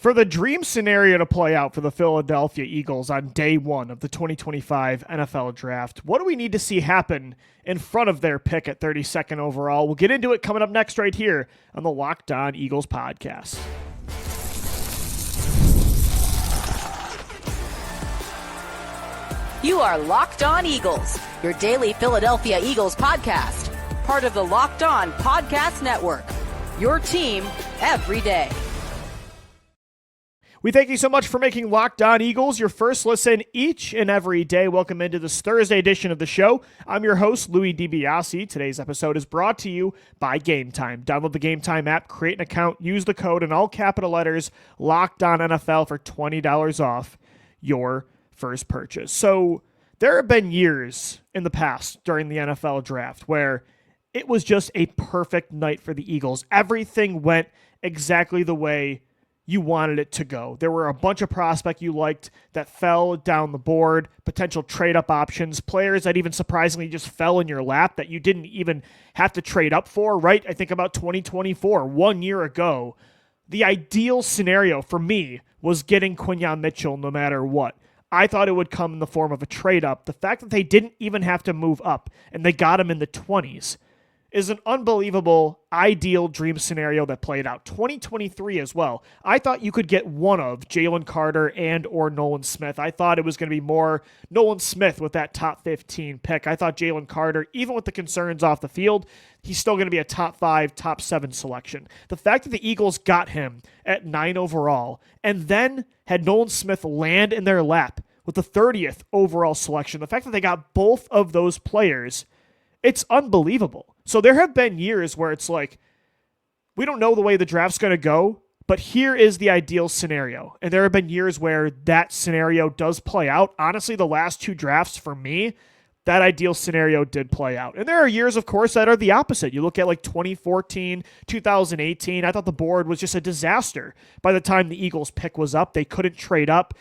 For the dream scenario to play out for the Philadelphia Eagles on day one of the 2025 NFL Draft, what do we need to see happen in front of their pick at 32nd overall? We'll get into it coming up next right here on the Locked On Eagles podcast. You are Locked On Eagles, your daily Philadelphia Eagles podcast, part of the Locked On Podcast Network, your team every day. We thank you so much for making Locked On Eagles your first listen each and every day. Welcome into this Thursday edition of the show. I'm your host, Louie DiBiase. Today's episode is brought to you by Gametime. Download the Gametime app, create an account, use the code in all capital letters, Locked On NFL for $20 off your first purchase. So there have been years in the past during the NFL draft where it was just a perfect night for the Eagles. Everything went exactly the way you wanted it to go. There were a bunch of prospects you liked that fell down the board, potential trade-up options, players that even surprisingly just fell in your lap that you didn't even have to trade up for, right? I think about 2024, 1 year ago. The ideal scenario for me was getting Quinyon Mitchell no matter what. I thought it would come in the form of a trade-up. The fact that they didn't even have to move up and they got him in the 20s is an unbelievable, ideal dream scenario that played out. 2023 as well. I thought you could get one of Jalen Carter and or Nolan Smith. I thought it was going to be more Nolan Smith with that top 15 pick. I thought Jalen Carter, even with the concerns off the field, he's still going to be a top 5, top 7 selection. The fact that the Eagles got him at 9 overall and then had Nolan Smith land in their lap with the 30th overall selection, the fact that they got both of those players, it's unbelievable. So there have been years where it's like, we don't know the way the draft's going to go, but here is the ideal scenario. And there have been years where that scenario does play out. Honestly, the last 2 drafts for me, that ideal scenario did play out. And there are years, of course, that are the opposite. You look at like 2014, 2018. I thought the board was just a disaster. By the time the Eagles pick was up, they couldn't trade up.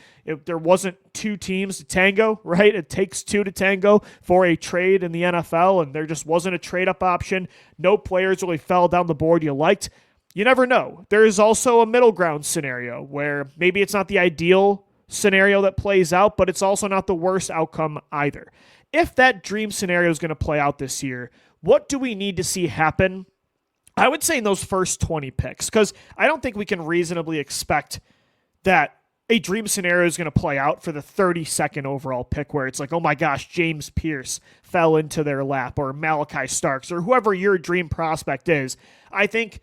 There wasn't 2 teams to tango, right? It takes 2 to tango for a trade in the NFL, and there just wasn't a trade-up option. No players really fell down the board you liked. You never know. There is also a middle ground scenario where maybe it's not the ideal scenario that plays out, but it's also not the worst outcome either. If that dream scenario is going to play out this year, what do we need to see happen? I would say in those first 20 picks, because I don't think we can reasonably expect that a dream scenario is going to play out for the 32nd overall pick where it's like, oh my gosh, James Pierce fell into their lap, or Malaki Starks, or whoever your dream prospect is. I think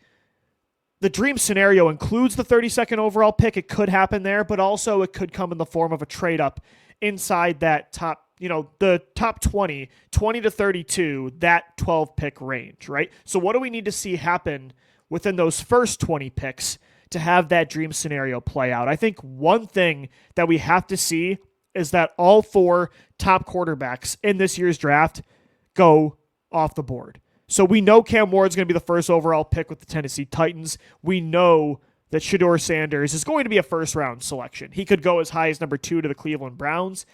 the dream scenario includes the 32nd overall pick. It could happen there, but also it could come in the form of a trade up inside that top, the top 20 to 32, that 12 pick range, right? So what do we need to see happen within those first 20 picks to have that dream scenario play out? I think one thing that we have to see is that all 4 top quarterbacks in this year's draft go off the board. So we know Cam Ward's going to be the first overall pick with the Tennessee Titans. We know that Shedeur Sanders is going to be a first-round selection. He could go as high as number 2 to the Cleveland Browns.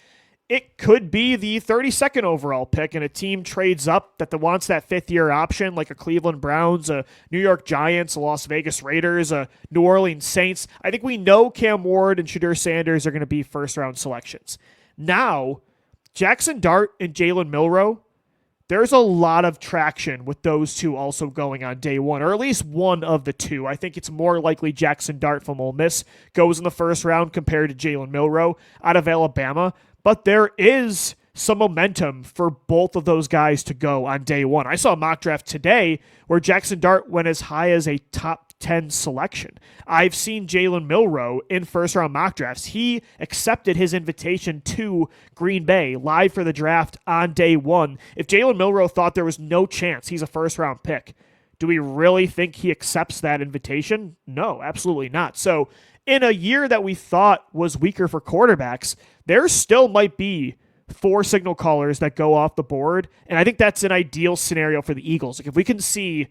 It could be the 32nd overall pick, and a team trades up that wants that 5th-year option, like a Cleveland Browns, a New York Giants, a Las Vegas Raiders, a New Orleans Saints. I think we know Cam Ward and Shedeur Sanders are going to be first-round selections. Now, Jackson Dart and Jalen Milroe, there's a lot of traction with those 2 also going on day 1, or at least one of the 2. I think it's more likely Jackson Dart from Ole Miss goes in the first round compared to Jalen Milroe out of Alabama. But there is some momentum for both of those guys to go on day 1. I saw a mock draft today where Jackson Dart went as high as a top 10 selection. I've seen Jalen Milroe in first-round mock drafts. He accepted his invitation to Green Bay live for the draft on day 1. If Jalen Milroe thought there was no chance he's a first-round pick, do we really think he accepts that invitation? No, absolutely not. So in a year that we thought was weaker for quarterbacks, there still might be 4 signal callers that go off the board, and I think that's an ideal scenario for the Eagles. Like if we can see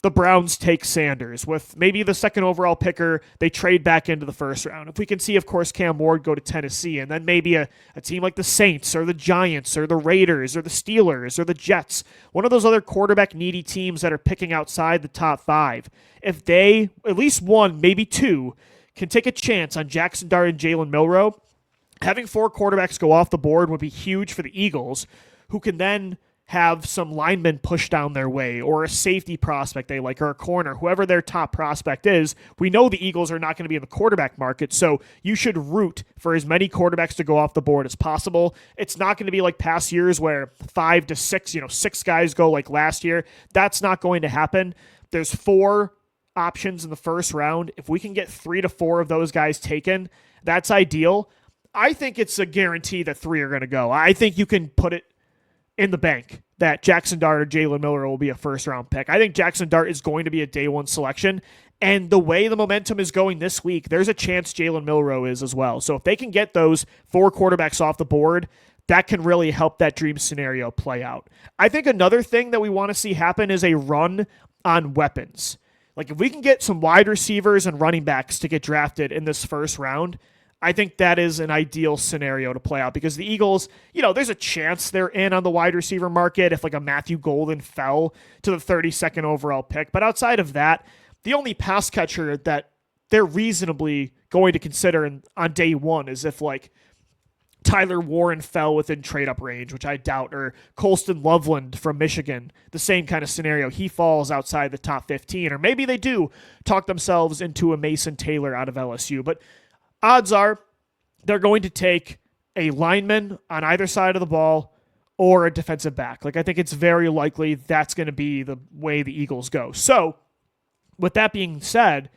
the Browns take Sanders with maybe the 2nd overall picker, they trade back into the first round. If we can see, of course, Cam Ward go to Tennessee, and then maybe a team like the Saints or the Giants or the Raiders or the Steelers or the Jets, one of those other quarterback-needy teams that are picking outside the top 5, if they, at least one, maybe 2, can take a chance on Jackson Dart and Jalen Milroe, having 4 quarterbacks go off the board would be huge for the Eagles, who can then have some linemen push down their way, or a safety prospect they like, or a corner, whoever their top prospect is. We know the Eagles are not going to be in the quarterback market, so you should root for as many quarterbacks to go off the board as possible. It's not going to be like past years where 5 to 6, 6 guys go like last year. That's not going to happen. There's 4 options in the first round. If we can get 3 to 4 of those guys taken, that's ideal. I think it's a guarantee that 3 are going to go. I think you can put it in the bank that Jackson Dart or Jalen Milroe will be a first-round pick. I think Jackson Dart is going to be a day 1 selection, and the way the momentum is going this week, there's a chance Jalen Milroe is as well. So if they can get those 4 quarterbacks off the board, that can really help that dream scenario play out. I think another thing that we want to see happen is a run on weapons. Like if we can get some wide receivers and running backs to get drafted in this first round, I think that is an ideal scenario to play out because the Eagles, there's a chance they're in on the wide receiver market if like a Matthew Golden fell to the 32nd overall pick. But outside of that, the only pass catcher that they're reasonably going to consider on day 1 is if like Tyler Warren fell within trade-up range, which I doubt, or Colston Loveland from Michigan, the same kind of scenario. He falls outside the top 15, or maybe they do talk themselves into a Mason Taylor out of LSU. But odds are they're going to take a lineman on either side of the ball or a defensive back. Like I think it's very likely that's going to be the way the Eagles go. So with that being said,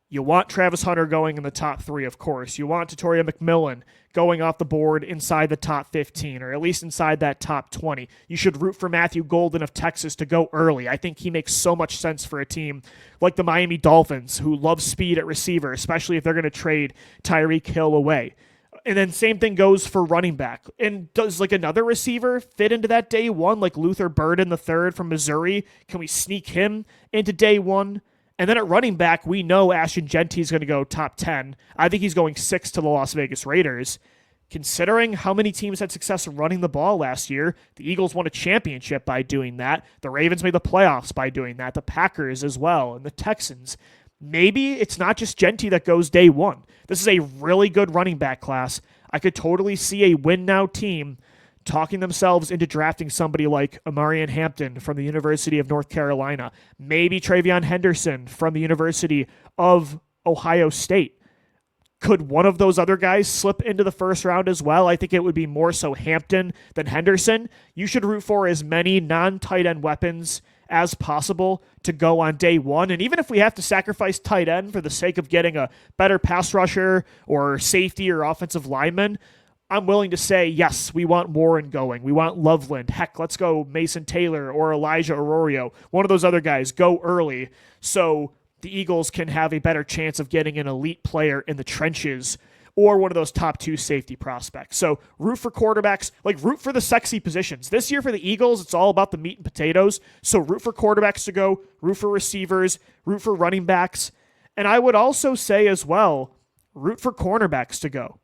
you want Travis Hunter going in the top 3, of course. You want Tatoria McMillan going off the board inside the top 15, or at least inside that top 20. You should root for Matthew Golden of Texas to go early. I think he makes so much sense for a team like the Miami Dolphins, who love speed at receiver, especially if they're going to trade Tyreek Hill away. And then same thing goes for running back. And does like another receiver fit into that day 1, like Luther Burden III from Missouri? Can we sneak him into day 1? And then at running back, we know Ashton Genty is going to go top 10. I think he's going 6 to the Las Vegas Raiders. Considering how many teams had success running the ball last year, the Eagles won a championship by doing that. The Ravens made the playoffs by doing that. The Packers as well, and the Texans. Maybe it's not just Genty that goes day 1. This is a really good running back class. I could totally see a win-now team talking themselves into drafting somebody like Amarian Hampton from the University of North Carolina, maybe Travion Henderson from the University of Ohio State. Could one of those other guys slip into the first round as well? I think it would be more so Hampton than Henderson. You should root for as many non-tight end weapons as possible to go on day 1. And even if we have to sacrifice tight end for the sake of getting a better pass rusher or safety or offensive lineman, I'm willing to say, yes, we want Warren going. We want Loveland. Heck, let's go Mason Taylor or Elijah Arroyo. One of those other guys go early so the Eagles can have a better chance of getting an elite player in the trenches or one of those top 2 safety prospects. So root for quarterbacks, like root for the sexy positions. This year for the Eagles, it's all about the meat and potatoes. So root for quarterbacks to go, root for receivers, root for running backs. And I would also say as well, root for cornerbacks to go.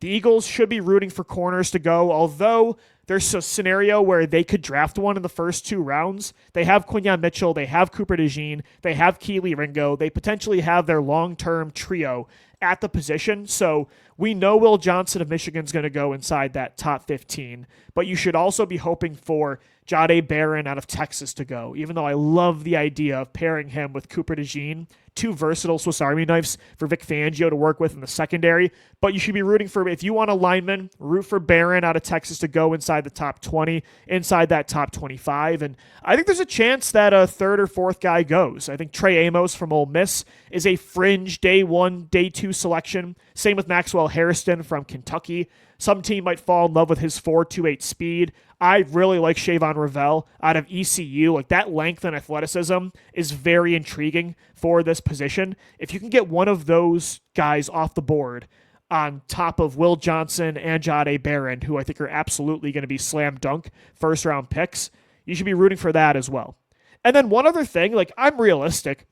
The Eagles should be rooting for corners to go, although there's a scenario where they could draft one in the first 2 rounds. They have Quinyon Mitchell, they have Cooper DeJean, they have Keely Ringo, they potentially have their long-term trio at the position. So we know Will Johnson of Michigan's going to go inside that top 15, but you should also be hoping for Jahdae Barron out of Texas to go, even though I love the idea of pairing him with Cooper DeJean, 2 versatile Swiss Army knives for Vic Fangio to work with in the secondary. But you should be rooting for, if you want a lineman, root for Barron out of Texas to go inside the top 20, inside that top 25. And I think there's a chance that a 3rd or 4th guy goes. I think Trey Amos from Ole Miss is a fringe day 1, day 2 selection. Same with Maxwell Harrison from Kentucky. Some team might fall in love with his 4.28 speed. I really like Shavon Ravel out of ECU. Like that length and athleticism is very intriguing for this position. If you can get one of those guys off the board on top of Will Johnson and Jahdae Barron, who I think are absolutely going to be slam dunk first round picks, you should be rooting for that as well. And then one other thing, like I'm realistic.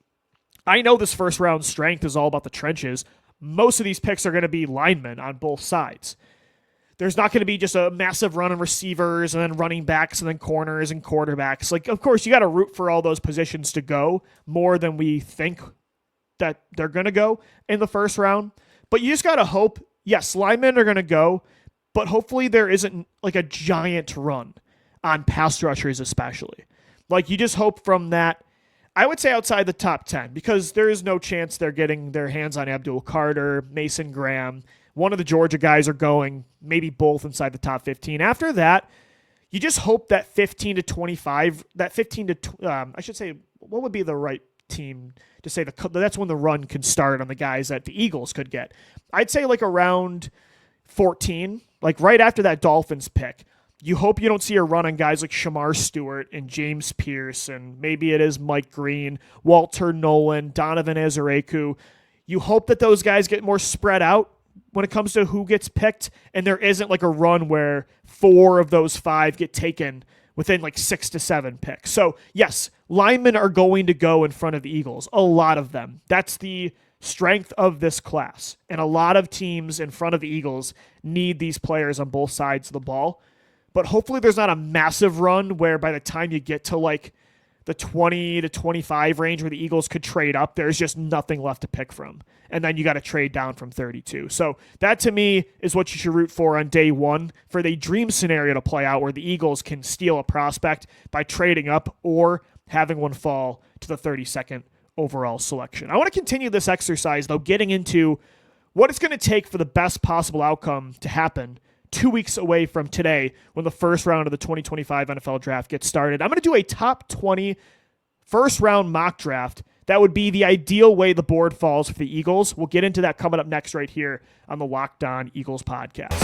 I know this first round strength is all about the trenches. Most of these picks are going to be linemen on both sides. There's not going to be just a massive run on receivers and then running backs and then corners and quarterbacks. Like, of course, you got to root for all those positions to go more than we think that they're going to go in the first round. But you just got to hope, yes, linemen are going to go, but hopefully there isn't like a giant run on pass rushers especially. Like you just hope from that, I would say outside the top 10, because there is no chance they're getting their hands on Abdul Carter, Mason Graham. One of the Georgia guys are going, maybe both inside the top 15. After that, you just hope that 15 to 25, that 15 to, I should say, what would be the right team to say that's when the run can start on the guys that the Eagles could get. I'd say like around 14, like right after that Dolphins pick. You hope you don't see a run on guys like Shamar Stewart and James Pierce, and maybe it is Mike Green, Walter Nolan, Donovan Azareku. You hope that those guys get more spread out when it comes to who gets picked, and there isn't like a run where 4 of those 5 get taken within like 6 to 7 picks. So yes, linemen are going to go in front of the Eagles, a lot of them. That's the strength of this class, and a lot of teams in front of the Eagles need these players on both sides of the ball. But hopefully there's not a massive run where by the time you get to like the 20 to 25 range where the Eagles could trade up, there's just nothing left to pick from. And then you got to trade down from 32. So that to me is what you should root for on day one, for the dream scenario to play out where the Eagles can steal a prospect by trading up or having one fall to the 32nd overall selection. I want to continue this exercise, though, getting into what it's going to take for the best possible outcome to happen 2 weeks away from today when the first round of the 2025 NFL draft gets started. I'm going to do a top 20 first round mock draft. That would be the ideal way the board falls for the Eagles. We'll get into that coming up next right here on the Locked On Eagles podcast.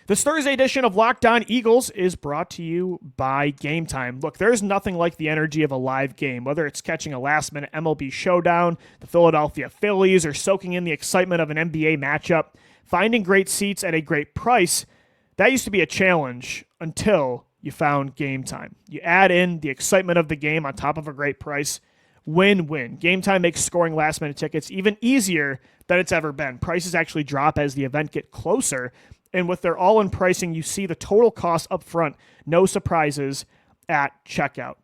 This Thursday edition of Locked On Eagles is brought to you by Gametime. Look, there's nothing like the energy of a live game, whether it's catching a last-minute MLB showdown, the Philadelphia Phillies, or soaking in the excitement of an NBA matchup. Finding great seats at a great price, that used to be a challenge until you found Gametime. You add in the excitement of the game on top of a great price. Win-win. Gametime makes scoring last-minute tickets even easier than it's ever been. Prices actually drop as the event gets closer. And with their all-in pricing, you see the total cost up front. No surprises at checkout.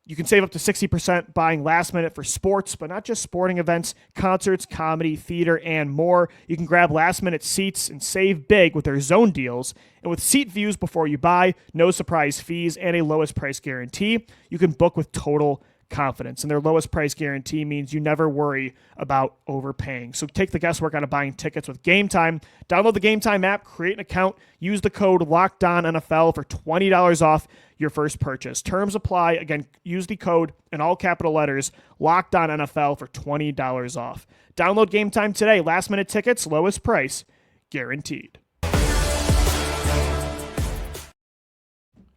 You can save up to 60% buying last minute for sports, but not just sporting events, concerts, comedy, theater, and more. You can grab last-minute seats and save big with their zone deals. And with seat views before you buy, no surprise fees, and a lowest price guarantee, you can book with total confidence. And their lowest price guarantee means you never worry about overpaying. So take the guesswork out of buying tickets with Gametime. Download the Gametime app, create an account, use the code LOCKEDONNFL for $20 off your first purchase. Terms apply. Again, use the code in all capital letters, LOCKEDONNFL for $20 off. Download Gametime today. Last minute tickets, lowest price guaranteed.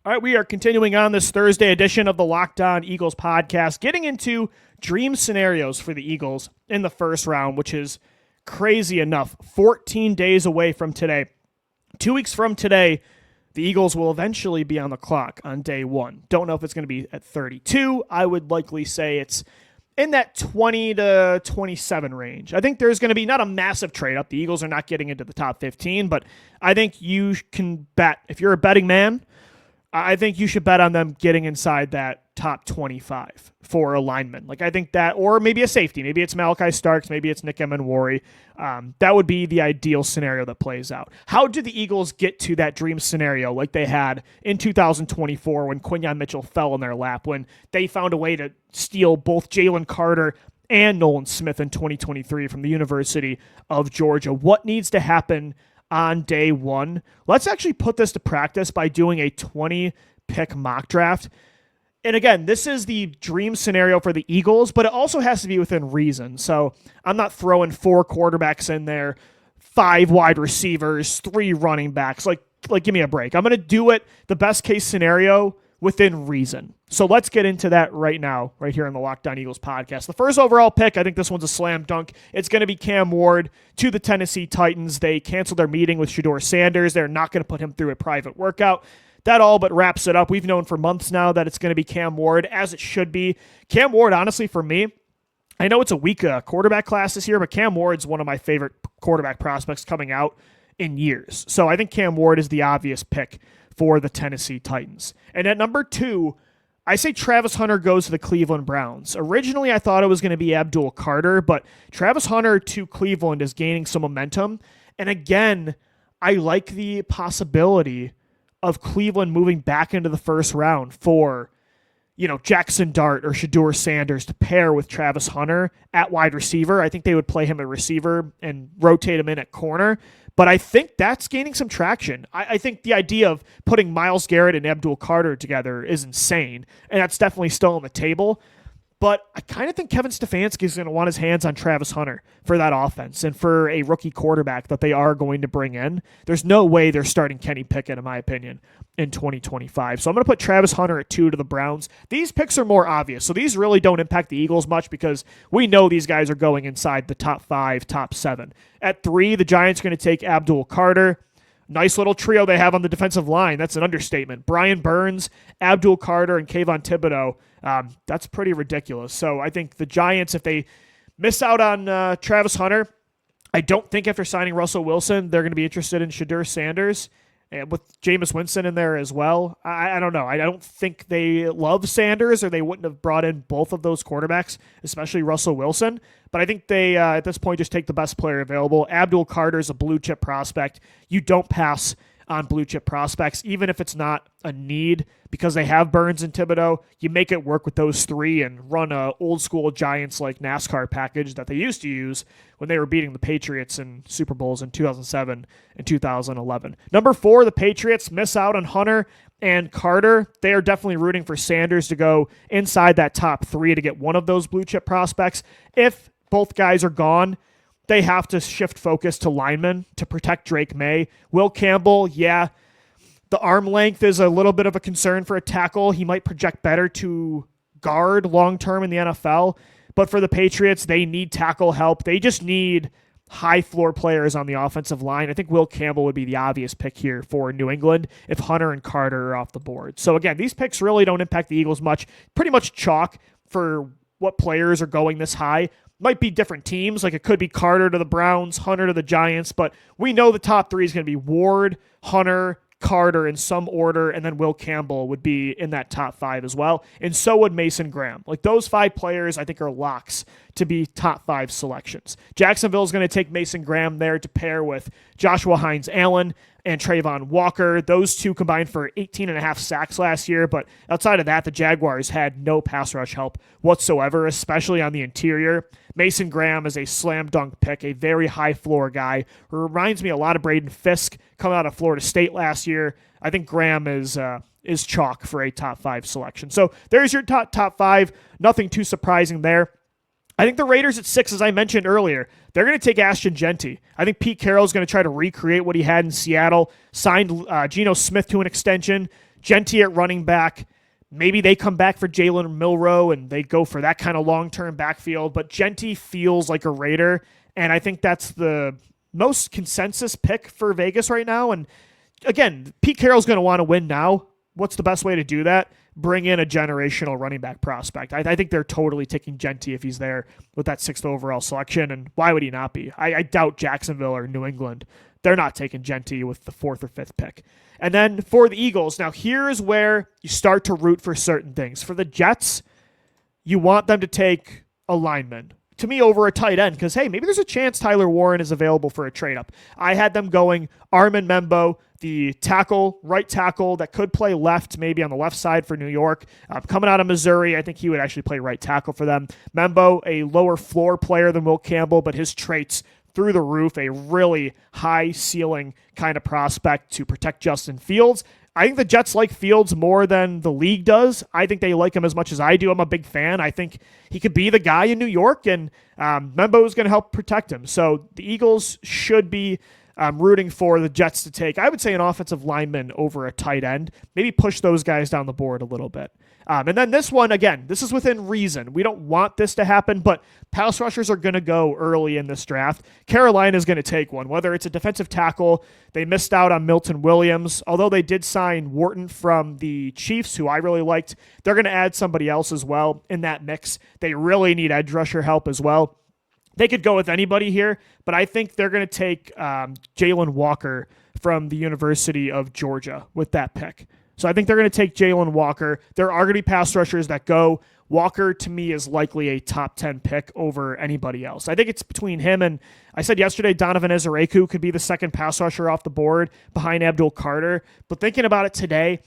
All right, we are continuing on this Thursday edition of the Locked On Eagles podcast, getting into dream scenarios for the Eagles in the first round, which is crazy enough. 14 days away from today. 2 weeks from today, the Eagles will eventually be on the clock on day one. Don't know if it's going to be at 32. I would likely say it's in that 20 to 27 range. I think there's going to be not a massive trade up. The Eagles are not getting into the top 15, but I think you can bet, if you're a betting man, I think you should bet on them getting inside that top 25 for a lineman. Like I think that, or maybe a safety. Maybe it's Malaki Starks. Maybe it's Nick Emmanwori. That would be the ideal scenario that plays out. How did the Eagles get to that dream scenario like they had in 2024 when Quinyon Mitchell fell in their lap, when they found a way to steal both Jalen Carter and Nolan Smith in 2023 from the University of Georgia? What needs to happen on day one? Let's actually put this to practice by doing a 20-pick mock draft. And again, this is the dream scenario for the Eagles, but it also has to be within reason. So I'm not throwing 4 quarterbacks in there, 5 wide receivers, 3 running backs. Like give me a break. I'm going to do it the best case scenario within reason. So let's get into that right now, right here on the Locked On Eagles podcast. The first overall pick, I think this one's a slam dunk. It's going to be Cam Ward to the Tennessee Titans. They canceled their meeting with Shedeur Sanders. They're not going to put him through a private workout. That all but wraps it up. We've known for months now that it's going to be Cam Ward, as it should be. Cam Ward, honestly, for me, I know it's a weak quarterback class this year, but Cam Ward's one of my favorite quarterback prospects coming out in years. So I think Cam Ward is the obvious pick for the Tennessee Titans. And at number 2, I say Travis Hunter goes to the Cleveland Browns. Originally, I thought it was going to be Abdul Carter, but Travis Hunter to Cleveland is gaining some momentum. And again, I like the possibility of Cleveland moving back into the first round for, Jackson Dart or Shedeur Sanders to pair with Travis Hunter at wide receiver. I think they would play him at receiver and rotate him in at corner. But I think that's gaining some traction. I think the idea of putting Myles Garrett and Abdul Carter together is insane, and that's definitely still on the table. But I kind of think Kevin Stefanski is going to want his hands on Travis Hunter for that offense and for a rookie quarterback that they are going to bring in. There's no way they're starting Kenny Pickett, in my opinion, in 2025. So I'm going to put Travis Hunter at 2 to the Browns. These picks are more obvious, so these really don't impact the Eagles much because we know these guys are going inside the top 5, top 7. At 3, the Giants are going to take Abdul Carter. Nice little trio they have on the defensive line. That's an understatement. Brian Burns, Abdul Carter, and Kayvon Thibodeau. That's pretty ridiculous. So I think the Giants, if they miss out on Travis Hunter, I don't think after signing Russell Wilson, they're going to be interested in Shedeur Sanders. And with Jameis Winston in there as well, I don't know. I don't think they love Sanders or they wouldn't have brought in both of those quarterbacks, especially Russell Wilson. But I think they, at this point, just take the best player available. Abdul Carter is a blue-chip prospect. You don't pass on blue-chip prospects, even if it's not a need, because they have Burns and Thibodeau. You make it work with those 3 and run a old-school Giants-like NASCAR package that they used to use when they were beating the Patriots in Super Bowls in 2007 and 2011. Number 4, the Patriots miss out on Hunter and Carter. They are definitely rooting for Sanders to go inside that top 3 to get one of those blue-chip prospects. If both guys are gone, they have to shift focus to linemen to protect Drake May. Will Campbell, the arm length is a little bit of a concern for a tackle. He might project better to guard long-term in the NFL. But for the Patriots, they need tackle help. They just need high-floor players on the offensive line. I think Will Campbell would be the obvious pick here for New England if Hunter and Carter are off the board. So again, these picks really don't impact the Eagles much. Pretty much chalk for what players are going this high. Might be different teams, like it could be Carter to the Browns, Hunter to the Giants, but we know the top 3 is going to be Ward, Hunter, Carter in some order, and then Will Campbell would be in that top 5 as well, and so would Mason Graham. Like those 5 players, I think, are locks to be top 5 selections. Jacksonville is going to take Mason Graham there to pair with Joshua Hines-Allen and Trayvon Walker. Those 2 combined for 18.5 sacks last year, but outside of that, the Jaguars had no pass rush help whatsoever, especially on the interior. Mason Graham is a slam dunk pick, a very high floor guy who reminds me a lot of Braden Fisk coming out of Florida State last year. I think Graham is chalk for a top 5 selection. So there's your top 5. Nothing too surprising there. I think the Raiders at 6, as I mentioned earlier, they're going to take Ashton Jeanty. I think Pete Carroll is going to try to recreate what he had in Seattle, signed Geno Smith to an extension, Jeanty at running back. Maybe they come back for Jalen Milroe and they go for that kind of long-term backfield, but Jeanty feels like a Raider, and I think that's the most consensus pick for Vegas right now. And again, Pete Carroll's going to want to win now. What's the best way to do that? Bring in a generational running back prospect. I think they're totally taking Jeanty if he's there with that 6th overall selection, and why would he not be? I doubt Jacksonville or New England. They're not taking Jeanty with the 4th or 5th pick. And then for the Eagles, now here's where you start to root for certain things. For the Jets, you want them to take a lineman, to me, over a tight end, because, hey, maybe there's a chance Tyler Warren is available for a trade-up. I had them going Armin Membo, the right tackle that could play left, maybe on the left side for New York. Coming out of Missouri, I think he would actually play right tackle for them. Membo, a lower floor player than Will Campbell, but his traits through the roof, a really high ceiling kind of prospect to protect Justin Fields. I think the Jets like Fields more than the league does. I think they like him as much as I do. I'm a big fan. I think he could be the guy in New York, and Membo is going to help protect him. So the Eagles should be rooting for the Jets to take, I would say, an offensive lineman over a tight end. Maybe push those guys down the board a little bit. And then this one, again, this is within reason. We don't want this to happen, but pass rushers are going to go early in this draft. Carolina is going to take one, whether it's a defensive tackle. They missed out on Milton Williams, although they did sign Wharton from the Chiefs, who I really liked. They're going to add somebody else as well in that mix. They really need edge rusher help as well. They could go with anybody here, but I think they're going to take Jalen Walker from the University of Georgia with that pick. So I think they're going to take Jalen Walker. There are going to be pass rushers that go. Walker, to me, is likely a top 10 pick over anybody else. I think it's between him and, I said yesterday, Donovan Ezereku could be the second pass rusher off the board behind Abdul Carter. But thinking about it today,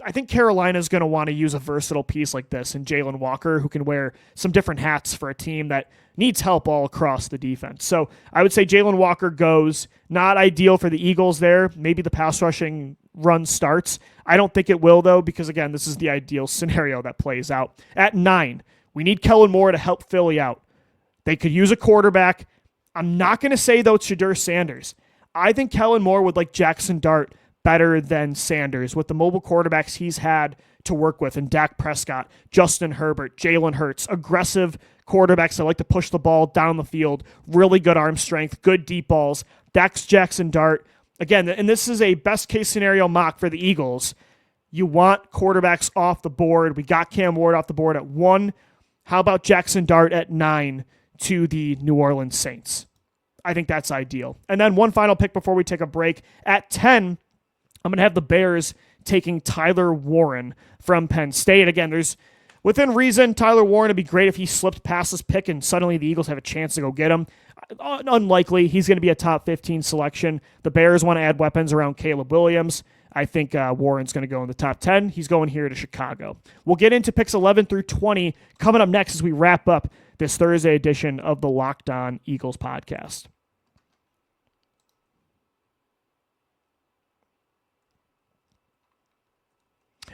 I think Carolina's going to want to use a versatile piece like this in Jalen Walker, who can wear some different hats for a team that needs help all across the defense. So I would say Jalen Walker goes. Not ideal for the Eagles there. Maybe the pass rushing run starts. I don't think it will, though, because, again, this is the ideal scenario that plays out. At 9, we need Kellen Moore to help Philly out. They could use a quarterback. I'm not going to say, though, it's Shedeur Sanders. I think Kellen Moore would like Jackson Dart better than Sanders with the mobile quarterbacks he's had to work with, and Dak Prescott, Justin Herbert, Jalen Hurts, aggressive quarterbacks that like to push the ball down the field, really good arm strength, good deep balls. That's Jackson Dart. Again, and this is a best-case scenario mock for the Eagles. You want quarterbacks off the board. We got Cam Ward off the board at 1. How about Jackson Dart at 9 to the New Orleans Saints? I think that's ideal. And then one final pick before we take a break. At 10, I'm going to have the Bears taking Tyler Warren from Penn State. Again, there's within reason, Tyler Warren would be great if he slipped past this pick and suddenly the Eagles have a chance to go get him. Unlikely. He's going to be a top 15 selection. The Bears want to add weapons around Caleb Williams. I think Warren's going to go in the top 10. He's going here to Chicago. We'll get into picks 11 through 20 coming up next as we wrap up this Thursday edition of the Locked On Eagles podcast.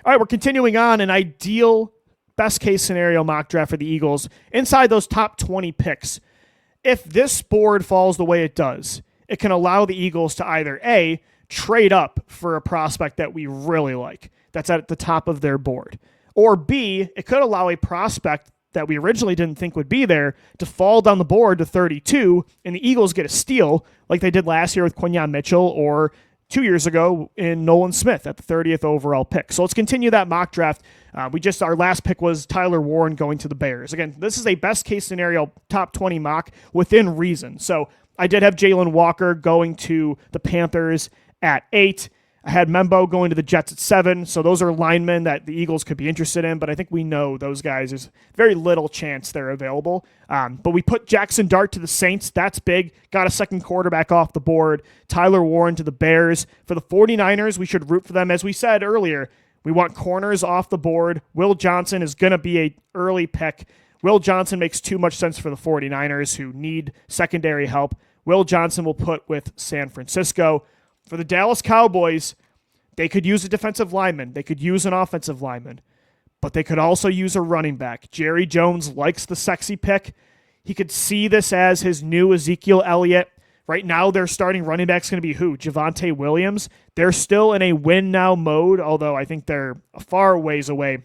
All right, we're continuing on an ideal best-case scenario mock draft for the Eagles inside those top 20 picks. If this board falls the way it does, it can allow the Eagles to either A, trade up for a prospect that we really like, that's at the top of their board, or B, it could allow a prospect that we originally didn't think would be there to fall down the board to 32, and the Eagles get a steal like they did last year with Quinyon Mitchell or 2 years ago in Nolan Smith at the 30th overall pick. So let's continue that mock draft. Our last pick was Tyler Warren going to the Bears. Again, this is a best case scenario top 20 mock within reason. So I did have Jalen Walker going to the Panthers at 8. I had Membo going to the Jets at 7. So those are linemen that the Eagles could be interested in, but I think we know those guys, there's very little chance they're available. But we put Jackson Dart to the Saints. That's big. Got a second quarterback off the board. Tyler Warren to the Bears. For the 49ers, we should root for them. As we said earlier, we want corners off the board. Will Johnson is going to be an early pick. Will Johnson makes too much sense for the 49ers who need secondary help. Will Johnson will put with San Francisco. For the Dallas Cowboys, they could use a defensive lineman. They could use an offensive lineman. But they could also use a running back. Jerry Jones likes the sexy pick. He could see this as his new Ezekiel Elliott. Right now, their starting running back is going to be who? Javonte Williams. They're still in a win-now mode, although I think they're a far ways away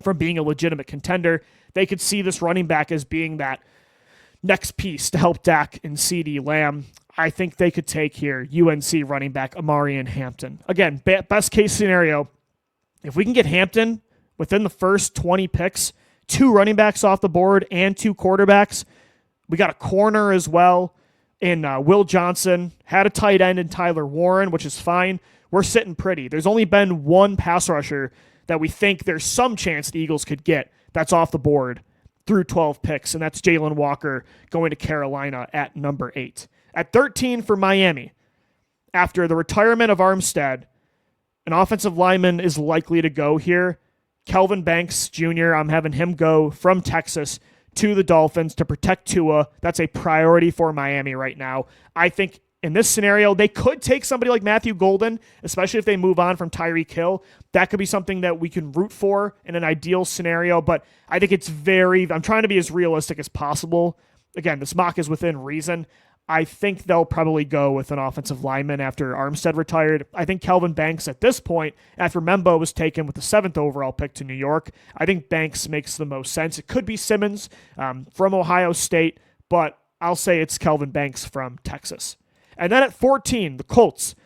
from being a legitimate contender. They could see this running back as being that next piece to help Dak and CeeDee Lamb. I think they could take here UNC running back Amarian Hampton. Again, best case scenario, if we can get Hampton within the first 20 picks, 2 running backs off the board and 2 quarterbacks, we got a corner as well in Will Johnson, had a tight end in Tyler Warren, which is fine. We're sitting pretty. There's only been one pass rusher that we think there's some chance the Eagles could get that's off the board through 12 picks, and that's Jalen Walker going to Carolina at number 8. At 13 for Miami, after the retirement of Armstead, an offensive lineman is likely to go here. Kelvin Banks Jr., I'm having him go from Texas to the Dolphins to protect Tua. That's a priority for Miami right now. I think in this scenario, they could take somebody like Matthew Golden, especially if they move on from Tyreek Hill. That could be something that we can root for in an ideal scenario, but I think I'm trying to be as realistic as possible. Again, this mock is within reason. I think they'll probably go with an offensive lineman after Armstead retired. I think Kelvin Banks at this point, after Membo was taken with the 7th overall pick to New York, I think Banks makes the most sense. It could be Simmons from Ohio State, but I'll say it's Kelvin Banks from Texas. And then at 14, the Colts.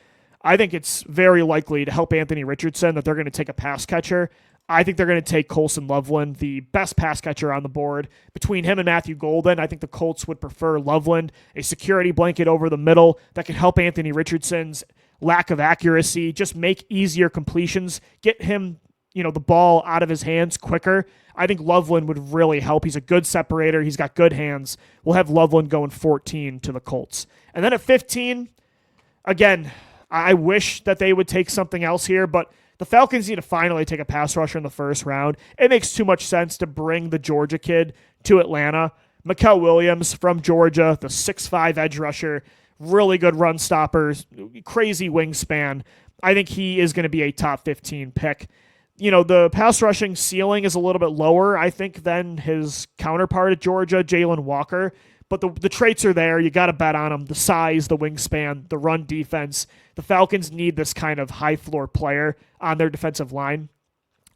I think it's very likely to help Anthony Richardson that they're going to take a pass catcher. I think they're going to take Colson Loveland, the best pass catcher on the board. Between him and Matthew Golden, I think the Colts would prefer Loveland, a security blanket over the middle that can help Anthony Richardson's lack of accuracy, just make easier completions, get him, the ball out of his hands quicker. I think Loveland would really help. He's a good separator. He's got good hands. We'll have Loveland going 14 to the Colts. And then at 15, again, I wish that they would take something else here, but the Falcons need to finally take a pass rusher in the first round. It makes too much sense to bring the Georgia kid to Atlanta. Mikael Williams from Georgia, the 6'5" edge rusher, really good run stopper, crazy wingspan. I think he is going to be a top 15 pick. The pass rushing ceiling is a little bit lower, I think, than his counterpart at Georgia, Jalen Walker. But the traits are there. You got to bet on him. The size, the wingspan, the run defense. The Falcons need this kind of high-floor player on their defensive line.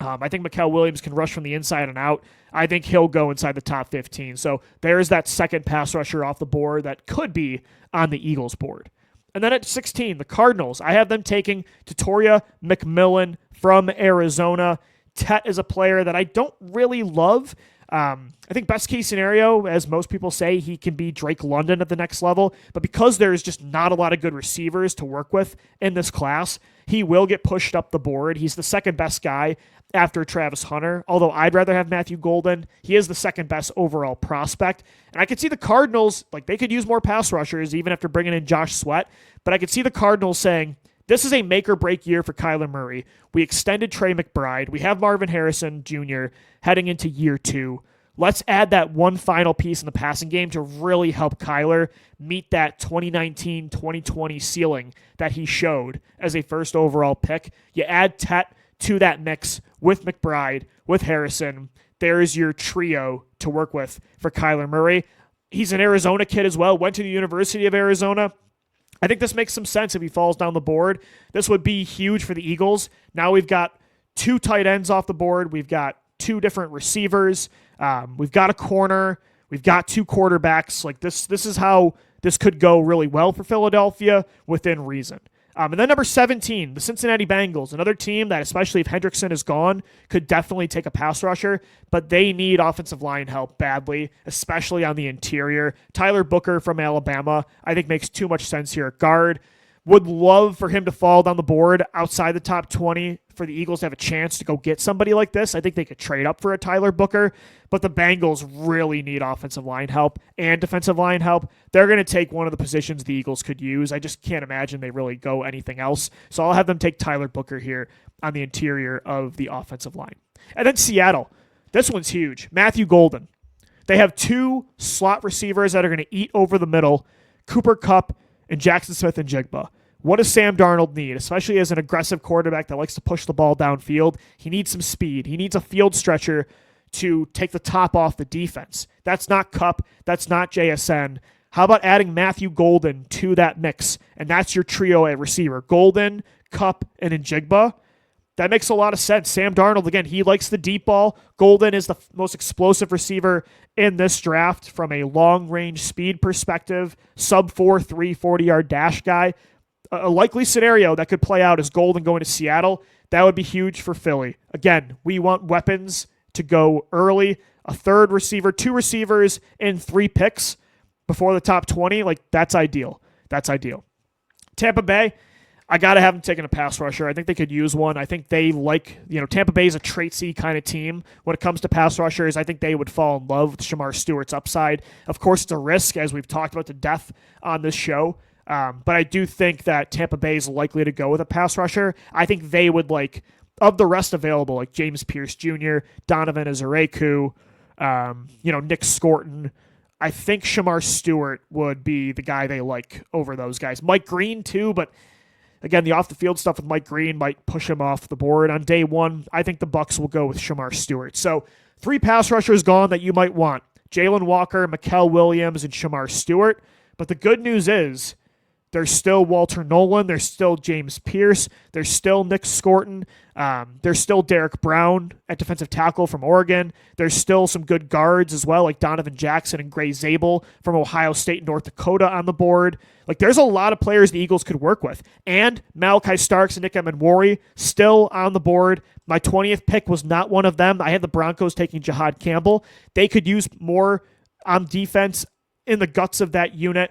I think Mikael Williams can rush from the inside and out. I think he'll go inside the top 15. So there's that second pass rusher off the board that could be on the Eagles board. And then at 16, the Cardinals. I have them taking Tatoria McMillan from Arizona. Tet is a player that I don't really love. I think best case scenario, as most people say, he can be Drake London at the next level. But because there's just not a lot of good receivers to work with in this class, he will get pushed up the board. He's the second best guy after Travis Hunter, although I'd rather have Matthew Golden. He is the second best overall prospect. And I could see the Cardinals, they could use more pass rushers even after bringing in Josh Sweat. But I could see the Cardinals saying, this is a make or break year for Kyler Murray. We extended Trey McBride. We have Marvin Harrison Jr. heading into year 2. Let's add that one final piece in the passing game to really help Kyler meet that 2019-2020 ceiling that he showed as a first overall pick. You add Tet to that mix with McBride, with Harrison. There's your trio to work with for Kyler Murray. He's an Arizona kid as well, went to the University of Arizona. I think this makes some sense if he falls down the board. This would be huge for the Eagles. Now we've got 2 tight ends off the board. We've got 2 different receivers. We've got a corner. We've got 2 quarterbacks. This is how this could go really well for Philadelphia within reason. And then number 17, the Cincinnati Bengals, another team that, especially if Hendrickson is gone, could definitely take a pass rusher, but they need offensive line help badly, especially on the interior. Tyler Booker from Alabama, I think, makes too much sense here at guard. Would love for him to fall down the board outside the top 20 for the Eagles to have a chance to go get somebody like this. I think they could trade up for a Tyler Booker, but the Bengals really need offensive line help and defensive line help. They're going to take one of the positions the Eagles could use. I just can't imagine they really go anything else. So I'll have them take Tyler Booker here on the interior of the offensive line. And then Seattle. This one's huge. Matthew Golden. They have 2 slot receivers that are going to eat over the middle, Cooper Kupp and Jackson Smith-Njigba. What does Sam Darnold need, especially as an aggressive quarterback that likes to push the ball downfield? He needs some speed. He needs a field stretcher to take the top off the defense. That's not Kupp. That's not JSN. How about adding Matthew Golden to that mix? And that's your trio at receiver. Golden, Kupp, and Njigba. That makes a lot of sense. Sam Darnold, again, he likes the deep ball. Golden is the most explosive receiver in this draft from a long-range speed perspective. Sub-4.3 40-yard dash guy. A likely scenario that could play out is Golden going to Seattle. That would be huge for Philly. Again, we want weapons to go early. A third receiver, 2 receivers, and 3 picks before the top 20. That's ideal. That's ideal. Tampa Bay, I got to have them taking a pass rusher. I think they could use one. I think they Tampa Bay is a traitsy kind of team when it comes to pass rushers. I think they would fall in love with Shamar Stewart's upside. Of course, it's a risk, as we've talked about to death on this show. But I do think that Tampa Bay is likely to go with a pass rusher. I think they would of the rest available, like James Pierce Jr., Donovan Azureku, Nick Scorton. I think Shamar Stewart would be the guy they like over those guys. Mike Green too, but again, the off-the-field stuff with Mike Green might push him off the board on day one. I think the Bucs will go with Shamar Stewart. So 3 pass rushers gone that you might want. Jalen Walker, Mikael Williams, and Shamar Stewart. But the good news is there's still Walter Nolan. There's still James Pierce. There's still Nick Scorton. There's still Derek Brown at defensive tackle from Oregon. There's still some good guards as well, like Donovan Jackson and Gray Zabel from Ohio State and North Dakota on the board. There's a lot of players the Eagles could work with. And Malaki Starks and Nick Emmanwori still on the board. My 20th pick was not one of them. I had the Broncos taking Jahad Campbell. They could use more on defense in the guts of that unit.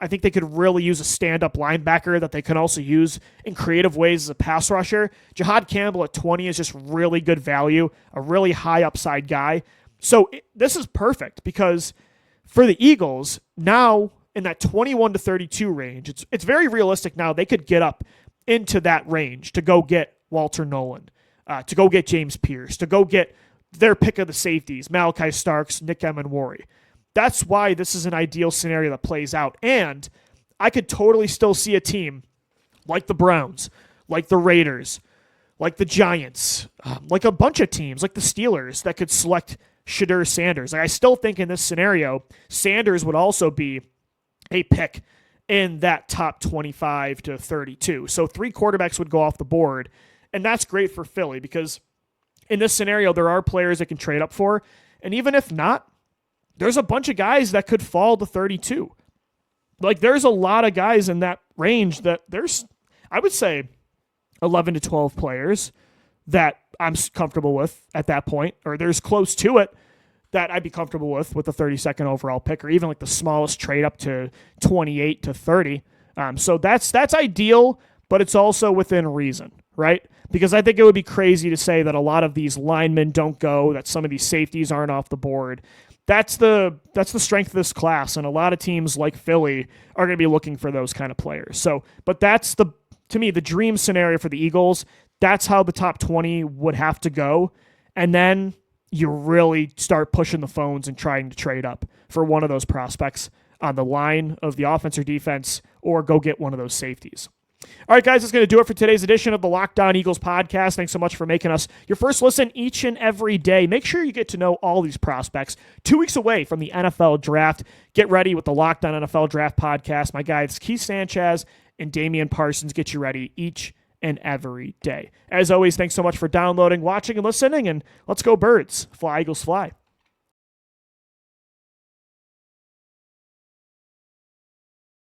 I think they could really use a stand-up linebacker that they can also use in creative ways as a pass rusher. Jihad Campbell at 20 is just really good value, a really high upside guy. So this is perfect because for the Eagles, now in that 21 to 32 range, it's very realistic now they could get up into that range to go get Walter Nolan, to go get James Pierce, to go get their pick of the safeties, Malaki Starks, Nick Emmanwori. That's why this is an ideal scenario that plays out. And I could totally still see a team like the Browns, like the Raiders, like the Giants, like a bunch of teams, like the Steelers, that could select Shadur Sanders. Like, I still think in this scenario, Sanders would also be a pick in that top 25 to 32. So 3 quarterbacks would go off the board, and that's great for Philly because in this scenario, there are players that can trade up for, and even if not, there's a bunch of guys that could fall to 32. Like, there's a lot of guys in that range that there's, I would say, 11 to 12 players that I'm comfortable with at that point, or there's close to it that I'd be comfortable with the 32nd overall pick, or even like the smallest trade up to 28 to 30. So that's ideal, but it's also within reason, right? Because I think it would be crazy to say that a lot of these linemen don't go, that some of these safeties aren't off the board. That's the strength of this class, and a lot of teams like Philly are going to be looking for those kind of players. So, but that's to me, the dream scenario for the Eagles. That's how the top 20 would have to go, and then you really start pushing the phones and trying to trade up for one of those prospects on the line of the offense or defense, or go get one of those safeties. All right, guys, that's going to do it for today's edition of the Locked On Eagles podcast. Thanks so much for making us your first listen each and every day. Make sure you get to know all these prospects. 2 weeks away from the NFL draft. Get ready with the Locked On NFL Draft podcast. My guys, Keith Sanchez and Damian Parsons, get you ready each and every day. As always, thanks so much for downloading, watching, and listening, and let's go Birds. Fly, Eagles, fly.